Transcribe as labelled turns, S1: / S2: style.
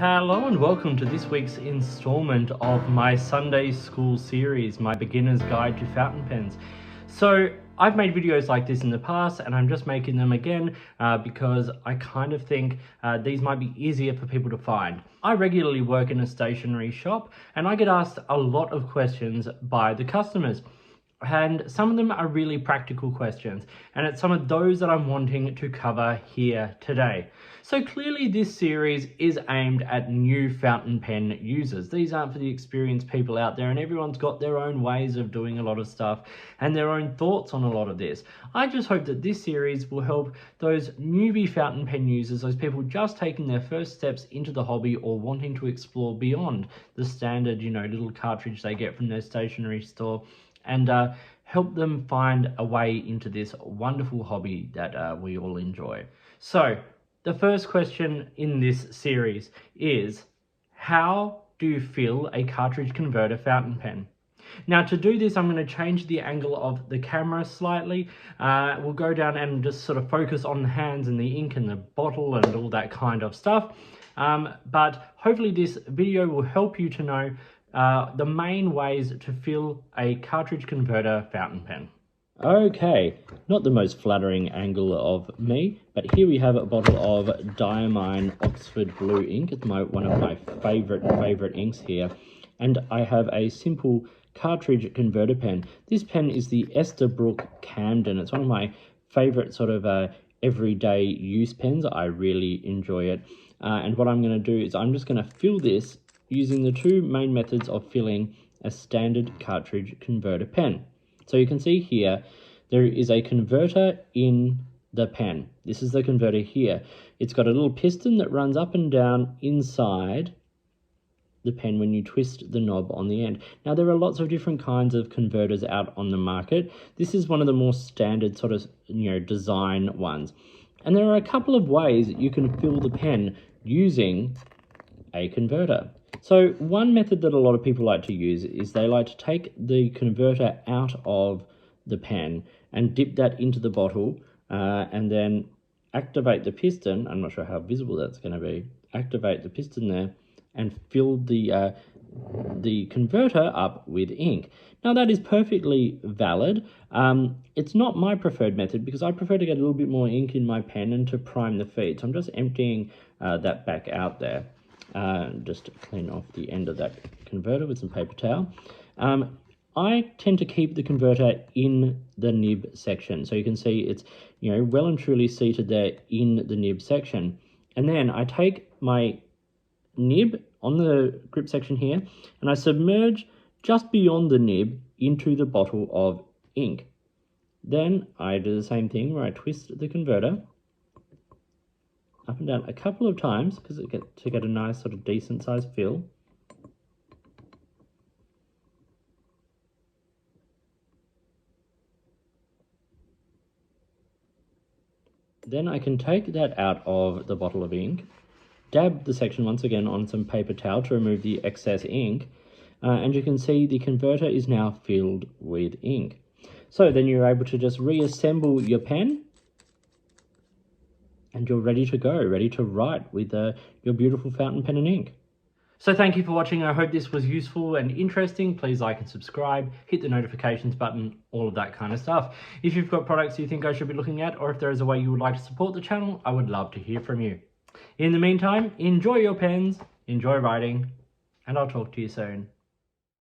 S1: Hello and welcome to this week's installment of my Sunday school series, my beginner's guide to fountain pens. So I've made videos like this in the past and I'm just making them again because I kind of think these might be easier for people to find. I regularly work in a stationery shop and I get asked a lot of questions by the customers. And some of them are really practical questions, and it's some of those that I'm wanting to cover here today. So clearly this series is aimed at new fountain pen users. These aren't for the experienced people out there, and everyone's got their own ways of doing a lot of stuff and their own thoughts on a lot of this. I just hope that this series will help those newbie fountain pen users, those people just taking their first steps into the hobby or wanting to explore beyond the standard, little cartridge they get from their stationery store, and help them find a way into this wonderful hobby that we all enjoy. So the first question in this series is, how do you fill a cartridge converter fountain pen? Now to do this, I'm going to change the angle of the camera slightly. We'll go down and just sort of focus on the hands and the ink and the bottle and all that kind of stuff. But hopefully this video will help you to know the main ways to fill a cartridge converter fountain pen. Okay, not the most flattering angle of me, but here we have a bottle of Diamine Oxford Blue ink. It's one of my favorite inks here, and I have a simple cartridge converter pen. This pen is the Esterbrook Camden. It's one of my favorite sort of everyday use pens. I really enjoy it, and what I'm going to do is I'm just going to fill this using the two main methods of filling a standard cartridge converter pen. So you can see here, there is a converter in the pen. This is the converter here. It's got a little piston that runs up and down inside the pen when you twist the knob on the end. Now there are lots of different kinds of converters out on the market. This is one of the more standard sort of design ones. And there are a couple of ways that you can fill the pen using a converter. So one method that a lot of people like to use is they like to take the converter out of the pen and dip that into the bottle and then activate the piston. I'm not sure how visible that's going to be. Activate the piston there and fill the converter up with ink. Now that is perfectly valid. It's not my preferred method because I prefer to get a little bit more ink in my pen and to prime the feed. So I'm just emptying that back out there. Just to clean off the end of that converter with some paper towel. I tend to keep the converter in the nib section. So you can see it's well and truly seated there in the nib section. And then I take my nib on the grip section here and I submerge just beyond the nib into the bottle of ink. Then I do the same thing where I twist the converter up and down a couple of times to get a nice sort of decent sized fill. Then I can take that out of the bottle of ink, dab the section once again on some paper towel to remove the excess ink, and you can see the converter is now filled with ink. So then you're able to just reassemble your pen and you're ready to go, ready to write with your beautiful fountain pen and ink. So thank you for watching. I hope this was useful and interesting. Please like and subscribe, hit the notifications button, all of that kind of stuff. If you've got products you think I should be looking at, or if there is a way you would like to support the channel, I would love to hear from you. In the meantime, enjoy your pens, enjoy writing, and I'll talk to you soon.